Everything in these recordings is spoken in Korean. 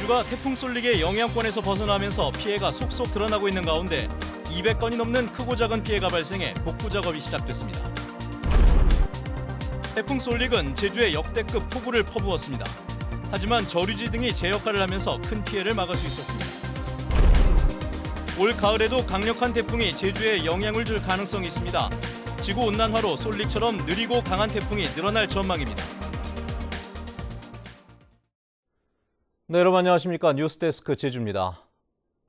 제주가 태풍 쏠릭의 영향권에서 벗어나면서 피해가 속속 드러나고 있는 가운데 200건이 넘는 크고 작은 피해가 발생해 복구 작업이 시작됐습니다. 태풍 쏠릭은 제주에 역대급 폭우를 퍼부었습니다. 하지만 저류지 등이 제 역할을 하면서 큰 피해를 막을 수 있었습니다. 올 가을에도 강력한 태풍이 제주에 영향을 줄 가능성이 있습니다. 지구온난화로 쏠릭처럼 느리고 강한 태풍이 늘어날 전망입니다. 네, 여러분 안녕하십니까. 뉴스데스크 제주입니다.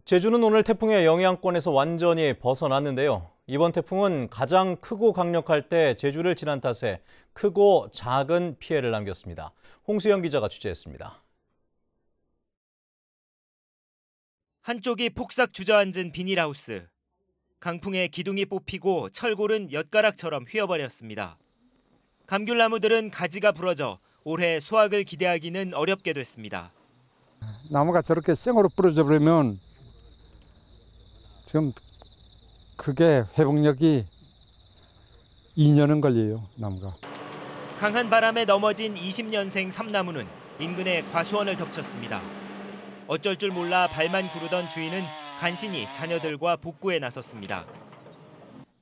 제주는 오늘 태풍의 영향권에서 완전히 벗어났는데요. 이번 태풍은 가장 크고 강력할 때 제주를 지난 탓에 크고 작은 피해를 남겼습니다. 홍수영 기자가 취재했습니다. 한쪽이 폭삭 주저앉은 비닐하우스. 강풍에 기둥이 뽑히고 철골은 엿가락처럼 휘어버렸습니다. 감귤나무들은 가지가 부러져 올해 수확을 기대하기는 어렵게 됐습니다. 나무가 저렇게 생으로 부러져 버리면 지금 그게 회복력이 2년은 걸려요, 나무가. 강한 바람에 넘어진 20년생 삼나무는 인근의 과수원을 덮쳤습니다. 어쩔 줄 몰라 발만 구르던 주인은 간신히 자녀들과 복구에 나섰습니다.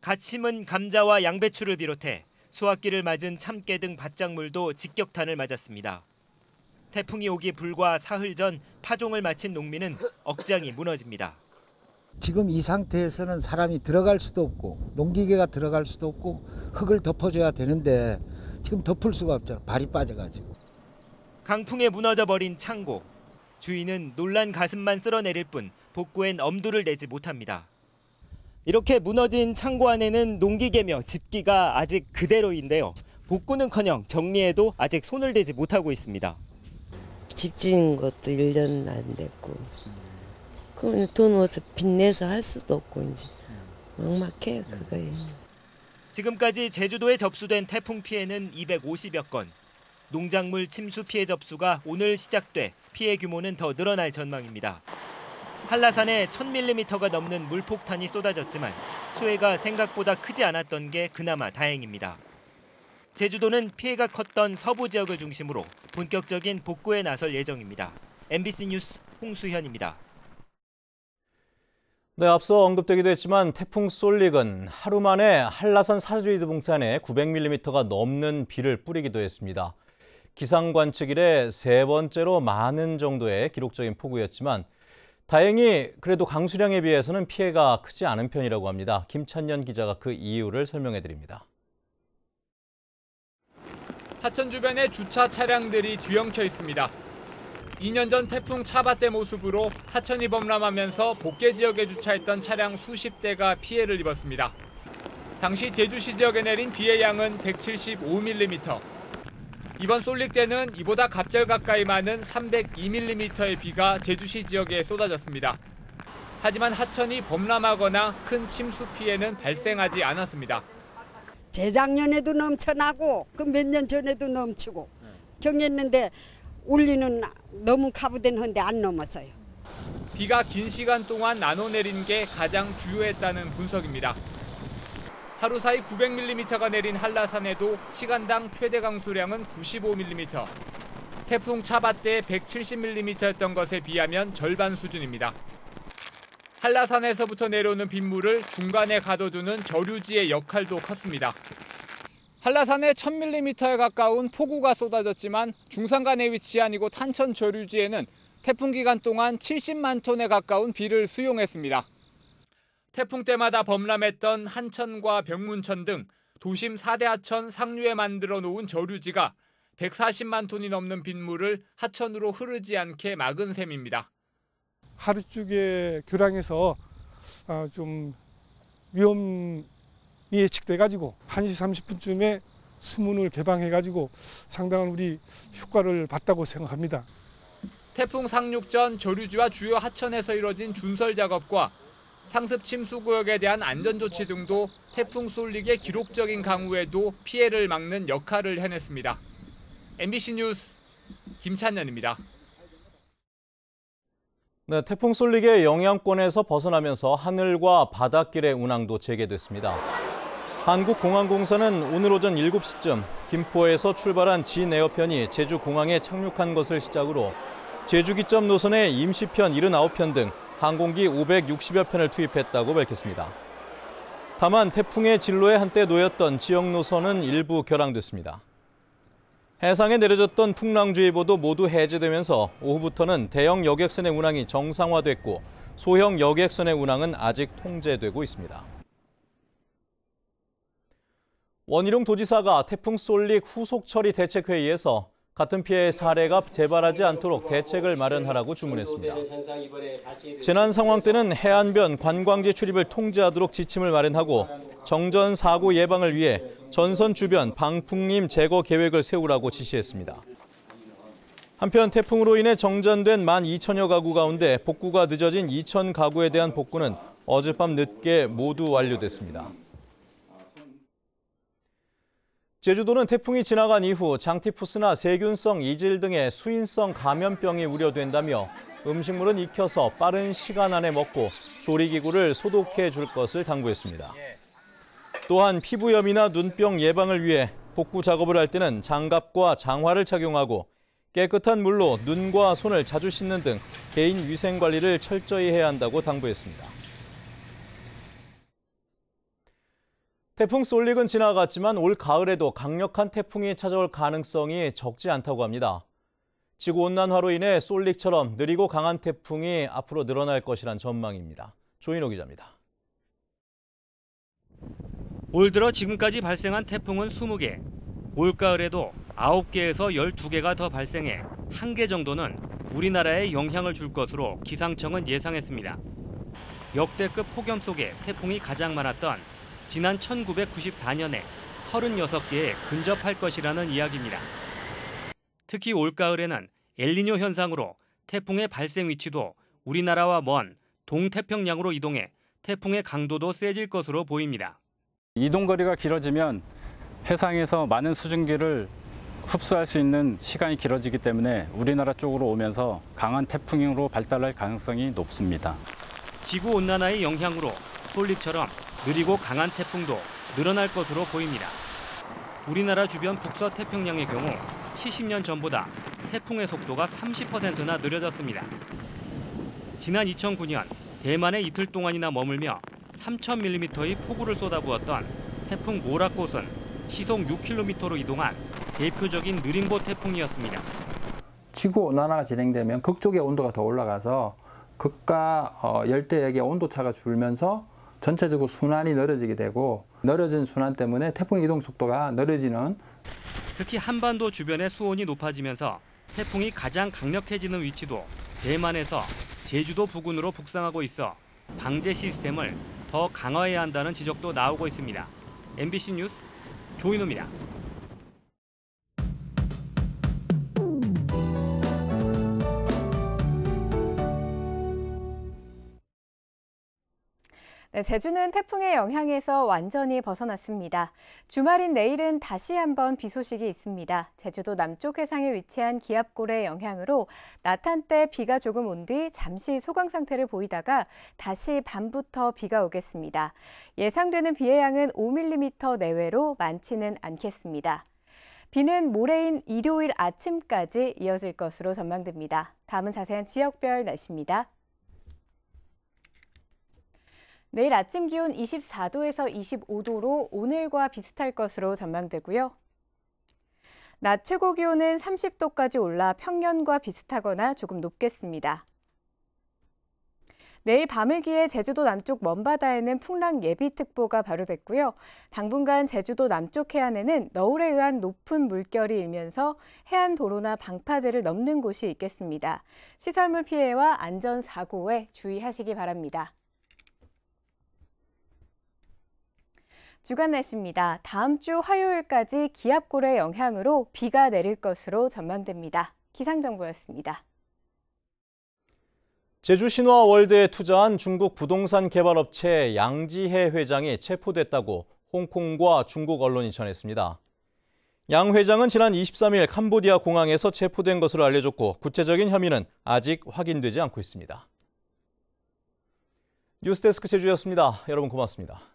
갓 심은 감자와 양배추를 비롯해 수확기를 맞은 참깨 등 밭작물도 직격탄을 맞았습니다. 태풍이 오기 불과 사흘 전 파종을 마친 농민은 억장이 무너집니다. 지금 이 상태에서는 사람이 들어갈 수도 없고 농기계가 들어갈 수도 없고 흙을 덮어줘야 되는데 지금 덮을 수가 없잖아. 발이 빠져가지고. 강풍에 무너져버린 창고. 주인은 놀란 가슴만 쓸어내릴 뿐 복구엔 엄두를 내지 못합니다. 이렇게 무너진 창고 안에는 농기계며 집기가 아직 그대로인데요. 복구는커녕 정리해도 아직 손을 대지 못하고 있습니다. 집 지은 것도 1년 안 됐고 그럼 돈 어디서 빚내서 할 수도 없고 이제 막막해요 그거에. 지금까지 제주도에 접수된 태풍 피해는 250여 건. 농작물 침수 피해 접수가 오늘 시작돼 피해 규모는 더 늘어날 전망입니다. 한라산에 1000mm가 넘는 물폭탄이 쏟아졌지만 수해가 생각보다 크지 않았던 게 그나마 다행입니다. 제주도는 피해가 컸던 서부 지역을 중심으로 본격적인 복구에 나설 예정입니다. MBC 뉴스 홍수현입니다. 네, 앞서 언급되기도 했지만 태풍 쏠릭은 하루 만에 한라산 사리동산에 900mm가 넘는 비를 뿌리기도 했습니다. 기상 관측 이래 세 번째로 많은 정도의 기록적인 폭우였지만 다행히 그래도 강수량에 비해서는 피해가 크지 않은 편이라고 합니다. 김찬년 기자가 그 이유를 설명해 드립니다. 하천 주변에 주차 차량들이 뒤엉켜 있습니다. 2년 전 태풍 차바떼 모습으로 하천이 범람하면서 복개 지역에 주차했던 차량 수십 대가 피해를 입었습니다. 당시 제주시 지역에 내린 비의 양은 175mm. 이번 쏠릭 때는 이보다 갑절 가까이 많은 302mm의 비가 제주시 지역에 쏟아졌습니다. 하지만 하천이 범람하거나 큰 침수 피해는 발생하지 않았습니다. 재작년에도 넘쳐나고 그 몇 년 전에도 넘치고 경했는데 올리는 너무 가부된 헌데 안 넘었어요. 비가 긴 시간 동안 나눠 내린 게 가장 주요했다는 분석입니다. 하루 사이 900mm가 내린 한라산에도 시간당 최대 강수량은 95mm. 태풍 차바떼 170mm였던 것에 비하면 절반 수준입니다. 한라산에서부터 내려오는 빗물을 중간에 가둬두는 저류지의 역할도 컸습니다. 한라산에 1000mm에 가까운 폭우가 쏟아졌지만 중산간에 위치한 이곳 한천 저류지에는 태풍 기간 동안 70만 톤에 가까운 비를 수용했습니다. 태풍 때마다 범람했던 한천과 병문천 등 도심 4대 하천 상류에 만들어 놓은 저류지가 140만 톤이 넘는 빗물을 하천으로 흐르지 않게 막은 셈입니다. 하루 쪽에 교량에서 좀 위험이 예측돼가지고 1시 30분쯤에 수문을 개방해가지고 상당한 우리 효과를 봤다고 생각합니다. 태풍 상륙 전 저류지와 주요 하천에서 이뤄진 준설 작업과 상습 침수 구역에 대한 안전조치 등도 태풍 쏠릭의 기록적인 강우에도 피해를 막는 역할을 해냈습니다. MBC 뉴스 김찬년입니다. 네, 태풍 쏠릭의 영향권에서 벗어나면서 하늘과 바닷길의 운항도 재개됐습니다. 한국공항공사는 오늘 오전 7시쯤 김포에서 출발한 진 에어편이 제주공항에 착륙한 것을 시작으로 제주 기점 노선에 임시편 79편 등 항공기 560여 편을 투입했다고 밝혔습니다. 다만 태풍의 진로에 한때 놓였던 지역 노선은 일부 결항됐습니다. 해상에 내려졌던 풍랑주의보도 모두 해제되면서 오후부터는 대형 여객선의 운항이 정상화됐고 소형 여객선의 운항은 아직 통제되고 있습니다. 원희룡 도지사가 태풍 솔릭 후속 처리 대책회의에서 같은 피해의 사례가 재발하지 않도록 대책을 마련하라고 주문했습니다. 재난 상황 때는 해안변 관광지 출입을 통제하도록 지침을 마련하고 정전 사고 예방을 위해 전선 주변 방풍림 제거 계획을 세우라고 지시했습니다. 한편 태풍으로 인해 정전된 12,000여 가구 가운데 복구가 늦어진 2,000 가구에 대한 복구는 어젯밤 늦게 모두 완료됐습니다. 제주도는 태풍이 지나간 이후 장티푸스나 세균성 이질 등의 수인성 감염병이 우려된다며 음식물은 익혀서 빠른 시간 안에 먹고 조리기구를 소독해 줄 것을 당부했습니다. 또한 피부염이나 눈병 예방을 위해 복구 작업을 할 때는 장갑과 장화를 착용하고 깨끗한 물로 눈과 손을 자주 씻는 등 개인 위생 관리를 철저히 해야 한다고 당부했습니다. 태풍 솔릭은 지나갔지만 올 가을에도 강력한 태풍이 찾아올 가능성이 적지 않다고 합니다. 지구온난화로 인해 솔릭처럼 느리고 강한 태풍이 앞으로 늘어날 것이란 전망입니다. 조인호 기자입니다. 올 들어 지금까지 발생한 태풍은 20개. 올가을에도 9개에서 12개가 더 발생해 1개 정도는 우리나라에 영향을 줄 것으로 기상청은 예상했습니다. 역대급 폭염 속에 태풍이 가장 많았던 지난 1994년에 36개에 근접할 것이라는 이야기입니다. 특히 올가을에는 엘니뇨 현상으로 태풍의 발생 위치도 우리나라와 먼 동태평양으로 이동해 태풍의 강도도 세질 것으로 보입니다. 이동 거리가 길어지면 해상에서 많은 수증기를 흡수할 수 있는 시간이 길어지기 때문에 우리나라 쪽으로 오면서 강한 태풍으로 발달할 가능성이 높습니다. 지구온난화의 영향으로 솔릭처럼 느리고 강한 태풍도 늘어날 것으로 보입니다. 우리나라 주변 북서태평양의 경우 70년 전보다 태풍의 속도가 30%나 느려졌습니다. 지난 2009년 대만에 이틀 동안이나 머물며 3,000mm의 폭우를 쏟아부었던 태풍 모라꽃은 시속 6km로 이동한 대표적인 느림보 태풍이었습니다. 지구온난화가 진행되면 극쪽의 온도가 더 올라가서 극과 열대역의 온도차가 줄면서 전체적으로 순환이 늘어지게 되고 늘어진 순환 때문에 태풍의 이동 속도가 늘어지는 특히 한반도 주변의 수온이 높아지면서 태풍이 가장 강력해지는 위치도 대만에서 제주도 부근으로 북상하고 있어 방제 시스템을 더 강화해야 한다는 지적도 나오고 있습니다. MBC 뉴스 조인호입니다. 네, 제주는 태풍의 영향에서 완전히 벗어났습니다. 주말인 내일은 다시 한번 비 소식이 있습니다. 제주도 남쪽 해상에 위치한 기압골의 영향으로 낮 한때 비가 조금 온 뒤 잠시 소강 상태를 보이다가 다시 밤부터 비가 오겠습니다. 예상되는 비의 양은 5mm 내외로 많지는 않겠습니다. 비는 모레인 일요일 아침까지 이어질 것으로 전망됩니다. 다음은 자세한 지역별 날씨입니다. 내일 아침 기온 24도에서 25도로 오늘과 비슷할 것으로 전망되고요. 낮 최고 기온은 30도까지 올라 평년과 비슷하거나 조금 높겠습니다. 내일 밤을 기해 제주도 남쪽 먼바다에는 풍랑 예비특보가 발효됐고요. 당분간 제주도 남쪽 해안에는 너울에 의한 높은 물결이 일면서 해안 도로나 방파제를 넘는 곳이 있겠습니다. 시설물 피해와 안전사고에 주의하시기 바랍니다. 주간 날씨입니다. 다음 주 화요일까지 기압골의 영향으로 비가 내릴 것으로 전망됩니다. 기상정보였습니다. 제주 신화월드에 투자한 중국 부동산 개발업체 양지해 회장이 체포됐다고 홍콩과 중국 언론이 전했습니다. 양 회장은 지난 23일 캄보디아 공항에서 체포된 것으로 알려졌고 구체적인 혐의는 아직 확인되지 않고 있습니다. 뉴스데스크 제주였습니다. 여러분 고맙습니다.